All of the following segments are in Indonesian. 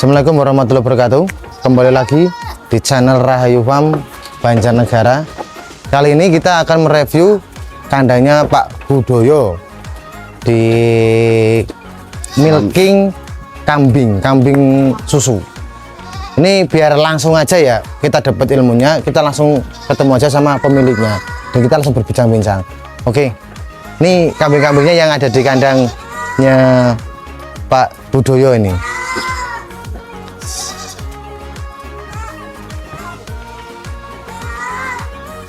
Assalamualaikum warahmatullahi wabarakatuh. Kembali lagi di channel Rahayu Farm Banjarnegara. Kali ini kita akan mereview kandangnya Pak Budoyo di milking kambing susu. Ini biar langsung aja ya kita dapat ilmunya, kita langsung ketemu aja sama pemiliknya dan kita langsung berbincang-bincang. Oke, ini kambing-kambingnya yang ada di kandangnya Pak Budoyo ini.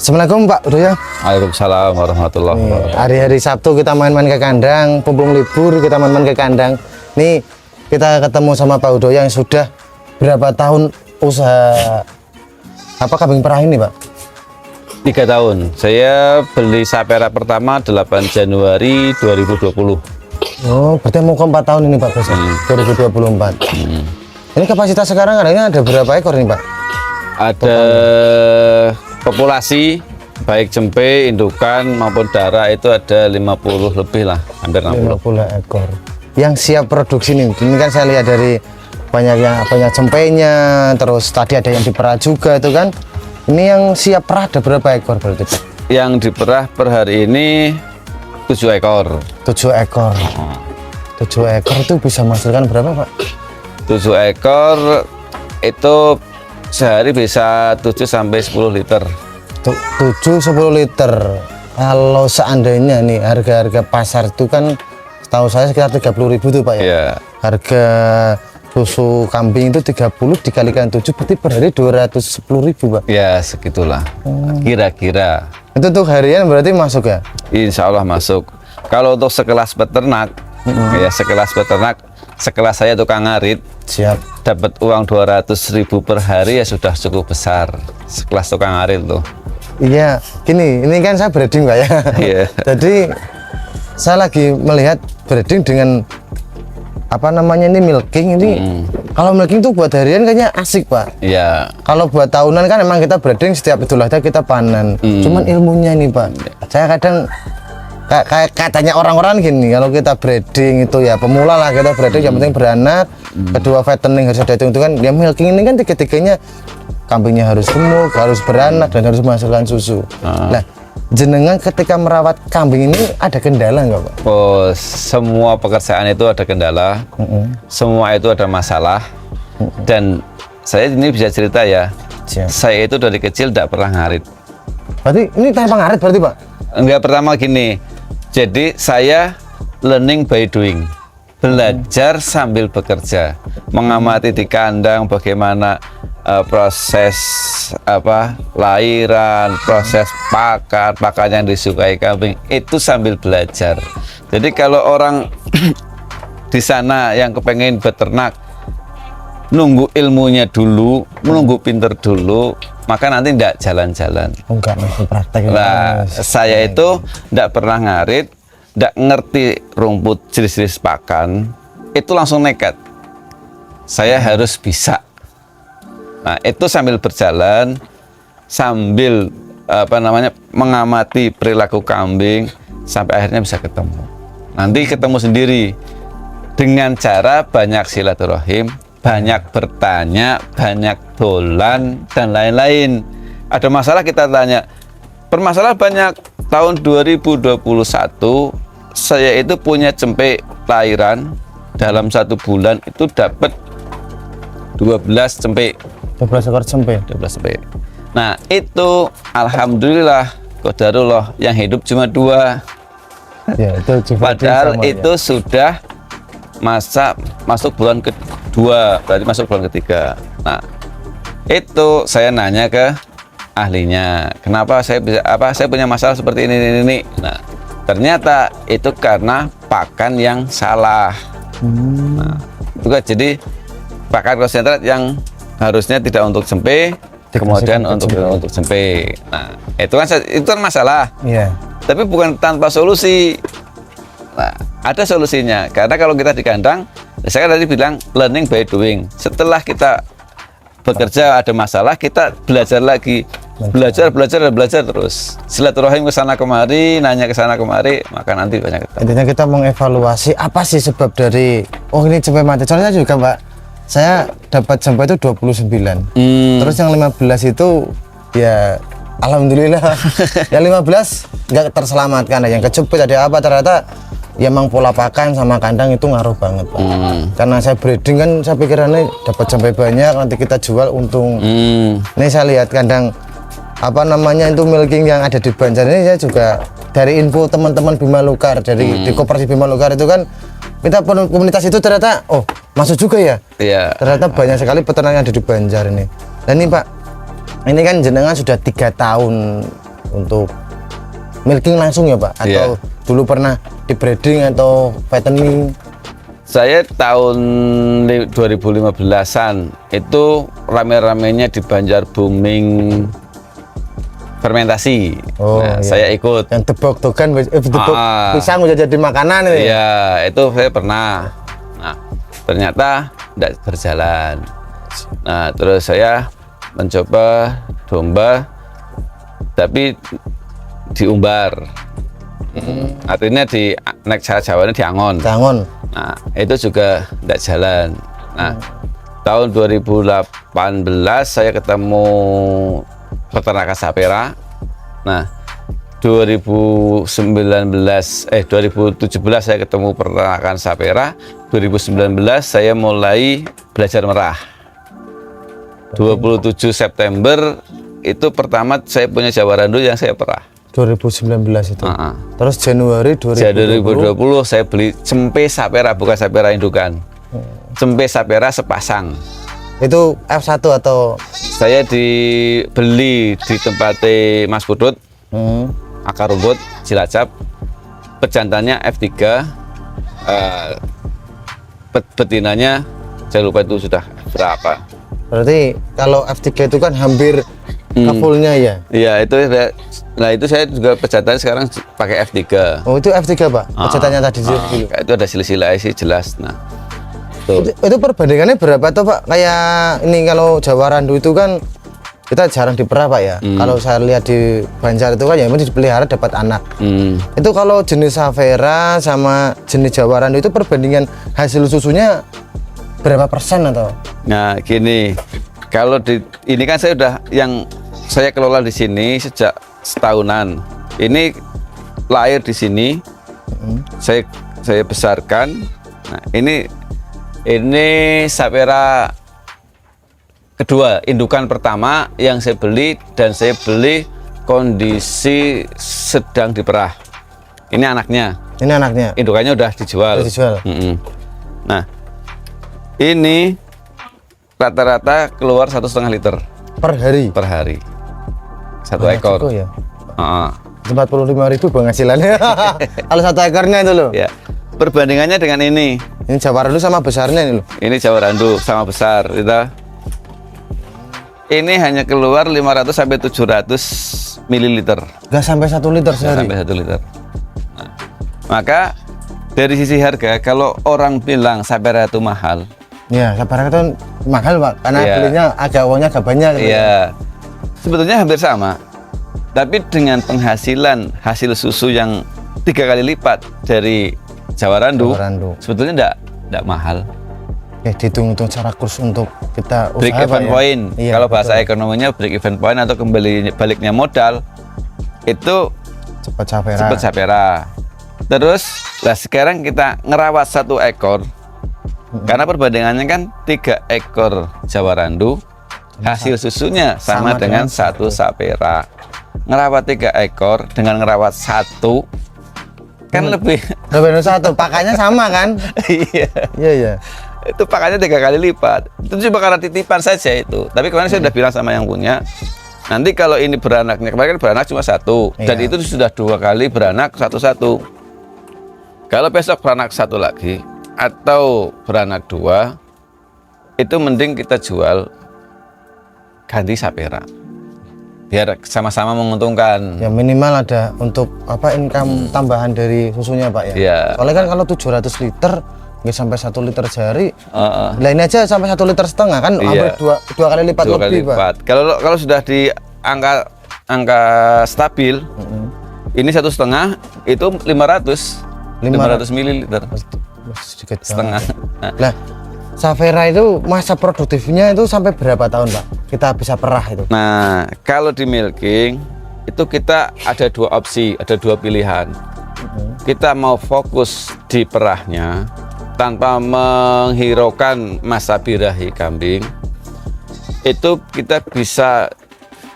Assalamualaikum Pak Budoyo. Waalaikumsalam warahmatullahi wabarakatuh. Hari-hari Sabtu kita main-main ke kandang, pumpung libur kita main-main ke kandang. Nih kita ketemu sama Pak Budoyo yang sudah berapa tahun usaha apa kambing perah ini Pak? 3 tahun. Saya beli Sapera pertama 8 Januari 2020. Oh, berarti mau ke 4 tahun ini Pak, 2024. Ini kapasitas sekarang ada berapa ekor nih Pak? Ada populasi baik jempe, indukan maupun darah itu ada 50 lebih lah, hampir 60. 50 ekor. Yang siap produksi nih. Ini kan saya lihat dari banyak jempenya, terus tadi ada yang diperah juga itu kan. Ini yang siap perah ada berapa ekor berarti Pak? Yang diperah per hari ini 7 ekor. 7 ekor. 7 ekor itu bisa menghasilkan berapa Pak? 7 ekor itu sehari bisa 7 sampai 10 liter. 7-10 liter. Kalau seandainya nih harga-harga pasar itu kan setahu saya sekitar 30.000 tuh Pak ya. Iya. Harga susu kambing itu 30 dikalikan 7 berarti per hari 210.000 Pak. Ya segitulah. Kira-kira. Itu tuh harian berarti masuk ya? Insya Allah masuk. Kalau untuk sekelas peternak, ya sekelas saya tukang ngarit, Siap. dapat uang 200.000 per hari ya sudah cukup besar. Sekelas tukang ngarit tuh. Iya, gini, ini kan saya breeding Pak ya. Iya. Jadi saya lagi melihat breeding dengan apa namanya ini milking ini. Kalau milking tuh buat harian kayaknya asik Pak. Iya. Kalau buat tahunan kan emang kita breeding setiap Idul Adha kita panen. Cuman ilmunya nih Pak. Saya kadang kayak katanya orang-orang gini, kalau kita breeding itu ya pemula lah kita breeding yang penting beranak, kedua fattening harus ada hitung-hitungan. Dia milking ini kan tiga-tiganya kambingnya harus gemuk, harus beranak dan harus menghasilkan susu. Nah, jenengan ketika merawat kambing ini ada kendala nggak Pak? Oh, semua pekerjaan itu ada kendala, semua itu ada masalah. Dan saya ini bisa cerita ya, Siap. saya itu dari kecil tidak pernah ngarit. Berarti ini tanpa ngarit berarti Pak? Enggak, pertama gini, jadi saya learning by doing, belajar sambil bekerja, mengamati di kandang bagaimana proses lahiran, proses pakan yang disukai kambing itu sambil belajar. Jadi kalau orang di sana yang kepengen beternak nunggu ilmunya dulu, menunggu pinter dulu, maka nanti tidak jalan-jalan. Enggak, masih praktek. Nah, saya itu tidak pernah ngarit, tidak ngerti rumput jenis-jenis pakan, itu langsung nekat. Saya harus bisa. Nah, itu sambil berjalan, sambil mengamati perilaku kambing, sampai akhirnya bisa ketemu. Nanti ketemu sendiri dengan cara banyak silaturahim, banyak bertanya, banyak dolan, dan lain-lain. Ada masalah kita tanya. Permasalahan banyak. Tahun 2021 saya itu punya cempe lahiran dalam 1 bulan itu dapat 12 cempe. 12 ekor cempe. 12 cempe. Nah itu alhamdulillah qadarullah yang hidup cuma 2. Ya, itu Padahal itu sudah masuk bulan kedua, berarti masuk bulan ketiga. Nah, itu saya nanya ke ahlinya, kenapa saya punya masalah seperti ini. Nah, ternyata itu karena pakan yang salah. Nah, itu kan jadi pakan konsentrat yang harusnya tidak untuk cempe, kemudian untuk cempe. Nah, itu kan masalah. Iya. Tapi bukan tanpa solusi. Nah, ada solusinya. Karena kalau kita di kandang, saya kan tadi bilang learning by doing. Setelah kita bekerja ada masalah, kita belajar lagi. Belajar terus. Silaturahim ke sana kemari, nanya ke sana kemari, maka nanti banyak ketemu. Intinya kita mengevaluasi apa sih sebab dari ini cempe mati. Soalnya juga Pak, Saya dapat jumbo itu 29. Terus yang 15 itu ya alhamdulillah yang 15 nggak terselamatkan. Yang kejepit ada apa ternyata ya emang pola pakan sama kandang itu ngaruh banget Pak. Karena saya breeding kan saya pikirannya dapat sampai banyak nanti kita jual untung. Ini saya lihat kandang apa namanya itu milking yang ada di Banjar ini, saya juga dari info teman-teman Bima Lukar dari di koperasi Bima Lukar itu kan kita komunitas itu ternyata oh masuk juga ya. Iya. Ternyata banyak sekali peternak yang ada di Banjar ini. Dan ini Pak, ini kan jenengan sudah 3 tahun untuk milking langsung ya Pak? Atau dulu pernah di breeding atau fattening? Saya tahun 2015-an itu rame-ramenya di Banjar booming fermentasi. Iya. Saya ikut. Yang debok-dogan, pisang udah jadi makanan itu. Iya, itu saya pernah. Nah, ternyata tidak berjalan. Nah, terus saya mencoba domba, tapi diumbar. Artinya di naik cara Jawanya di Angon. Angon. Nah, itu juga tidak jalan. Nah, tahun 2018 saya ketemu peternakan Sapera. Nah, 2017 saya ketemu peternakan Sapera. 2019 saya mulai belajar merah. 27 September itu pertama saya punya Jawa Randu yang saya perah. 2019 itu. Terus Januari 2020 saya beli cempe Sapera, bukan Sapera indukan. Cempe Sapera sepasang. Itu F1 atau saya dibeli di tempat Mas Putut, akar rumput Cilacap, pejantannya F3, betinanya saya lupa itu sudah berapa. Berarti kalau F3 itu kan hampir ke fullnya ya? Iya itu. Nah itu saya juga pejantan sekarang pakai F3. Oh itu F3 Pak, pejantannya tadi dulu. Itu ada silsilah sih jelas. Nah itu perbandingannya berapa tuh Pak? Kayak ini kalau Jawa Randu itu kan kita jarang diperah Pak ya. Kalau saya lihat di Banjar itu kan ya memang dipelihara dapat anak. Itu kalau jenis Sapera sama jenis Jawa Randu itu perbandingan hasil susunya berapa persen atau? Nah gini, kalau ini kan saya udah yang saya kelola di sini sejak setahunan. Ini lahir di sini, saya besarkan. Nah ini Sapera kedua, indukan pertama yang saya beli, dan saya beli kondisi sedang diperah. Ini anaknya. Ini anaknya. Indukannya udah dijual. Nah, ini rata-rata keluar 1,5 liter per hari. Per hari. Satu ekor. Cukup ya. 45.000 penghasilannya. Kalau 1 ekornya itu loh. Ya. Perbandingannya dengan ini. Ini Jawa Randu sama besarnya ini loh. Ini Jawa Randu sama besar, gitu. Ini hanya keluar 500 sampai 700 ml. Nggak sampai 1 liter sehari. Sampai 1 liter. Nah, maka dari sisi harga, kalau orang bilang Sapera itu mahal, ya Sapera itu mahal Pak, karena belinya uangnya agak banyak. Iya. Sebetulnya hampir sama, tapi dengan penghasilan hasil susu yang 3 kali lipat dari Jawa Randu. Sebetulnya enggak mahal. Ya dihitung-hitung secara kurs untuk kita usaha break even point. Iya, kalau bahasa ekonominya break even point atau kembali baliknya modal itu cepat Sapera. Terus lah sekarang kita ngerawat 1 ekor. Karena perbandingannya kan 3 ekor Jawa Randu, hasil susunya sama dengan 1 Sapera. Ngerawat 3 ekor dengan ngerawat 1 kan lebih 1 pakannya sama kan? Iya. Itu pakannya 3 kali lipat. Itu cuma karena titipan saja itu. Tapi kemarin saya sudah bilang sama yang punya, nanti kalau ini beranaknya, kemarin kan beranak cuma 1, dan itu sudah 2 kali beranak satu-satu. Kalau besok beranak 1 lagi atau beranak 2, itu mending kita jual ganti Sapera. Biar sama-sama menguntungkan. Ya minimal ada untuk income tambahan dari susunya Pak ya. Iya. Soalnya kan kalau 700 liter nggak sampai 1 liter sehari. Lah ini aja sampai 1,5 liter kan hampir 2 kali lipat lebih Pak. Kalau sudah di angka stabil, ini 1,5 itu 500 ml. Sedikit Setengah. Lah Safera itu masa produktifnya itu sampai berapa tahun Pak? Kita bisa perah itu. Nah, kalau di milking itu kita ada dua opsi, ada dua pilihan. Kita mau fokus di perahnya tanpa menghiraukan masa birahi kambing. Itu kita bisa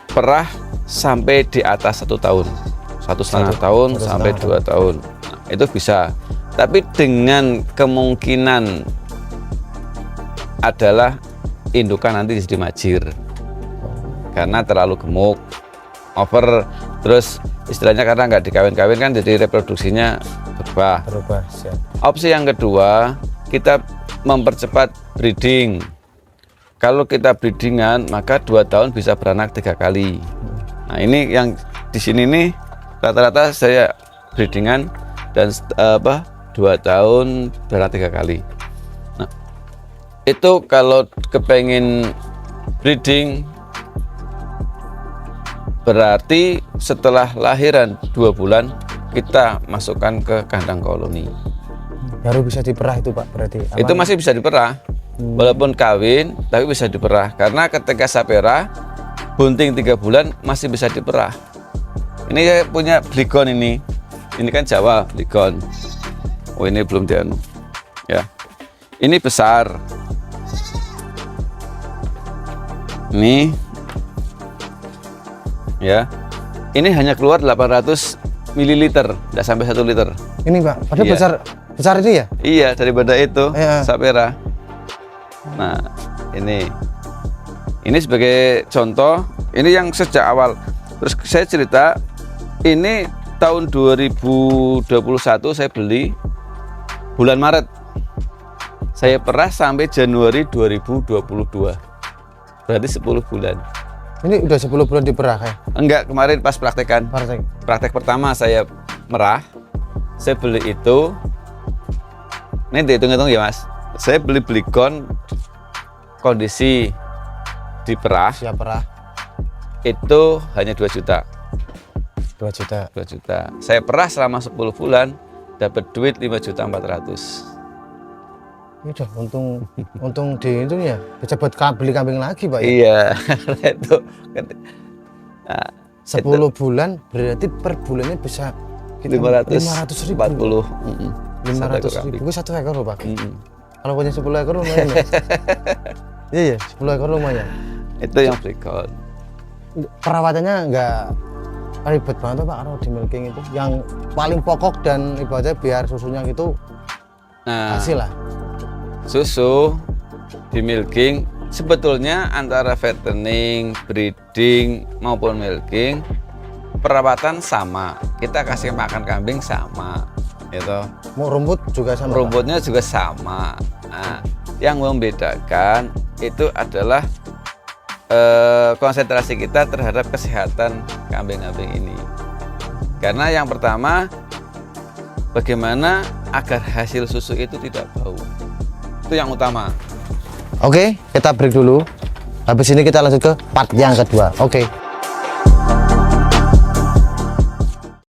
perah sampai di atas 1 tahun, 1,5 tahun sampai 2 tahun. Nah, itu bisa. Tapi dengan kemungkinan adalah indukan nanti jadi majir karena terlalu gemuk, over, terus istilahnya karena nggak dikawin-kawin kan jadi reproduksinya berubah. Siap. Opsi yang kedua, kita mempercepat breeding. Kalau kita breedingan maka 2 tahun bisa beranak 3 kali. Nah ini yang di sini nih rata-rata saya breedingan dan 2 tahun beranak 3 kali. Nah, itu kalau kepengen breeding berarti setelah lahiran 2 bulan kita masukkan ke kandang koloni. Baru bisa diperah itu Pak berarti. Itu masih bisa diperah. Walaupun kawin tapi bisa diperah karena ketika Safera bunting 3 bulan masih bisa diperah. Ini saya punya Bligon ini. Ini kan Jawa Bligon. Oh ini belum dianu. Ya. Ini besar. Ini ya. Ini hanya keluar 800 ml, tidak sampai 1 liter. Ini Pak, padahal Iya. besar ini ya? Iya, daripada itu Iya. Safera. Nah, ini sebagai contoh, ini yang sejak awal. Terus saya cerita, ini tahun 2021 saya beli bulan Maret. Saya perah sampai Januari 2022. Berarti 10 bulan. Ini udah 10 bulan diperah kayak? Enggak, kemarin pas praktekan. Praktek pertama saya merah. Saya beli itu. Ini dihitung-hitung ya Mas. Saya beli Bligon kondisi diperah. Siap perah. Itu hanya 2 juta. 2 juta. 2 juta. Saya perah selama 10 bulan dapat duit 5.400.000. Ini udah untung di itu ya bisa buat beli kambing lagi Pak ya? Iya, itu. Nah, 10 bulan berarti per bulannya bisa 500.000. 540. 500.000 itu 1 ekor loh Pak. Kalau punya 10 ekor lumayan ya? Iya ya, 10 ekor lumayan. Itu yang Bligon. Perawatannya nggak ribet banget Pak kalau di milking itu. Yang paling pokok dan ibaratnya biar susunya gitu hasil lah. Susu di milking sebetulnya antara fattening, breeding maupun milking perawatan sama. Kita kasih makan kambing sama, gitu. Mau rumput juga sama. Rumputnya juga sama. Nah, yang membedakan itu adalah konsentrasi kita terhadap kesehatan kambing-kambing ini. Karena yang pertama, bagaimana agar hasil susu itu tidak bau. Itu yang utama. Oke, kita break dulu. Habis ini kita lanjut ke part yang kedua. Oke.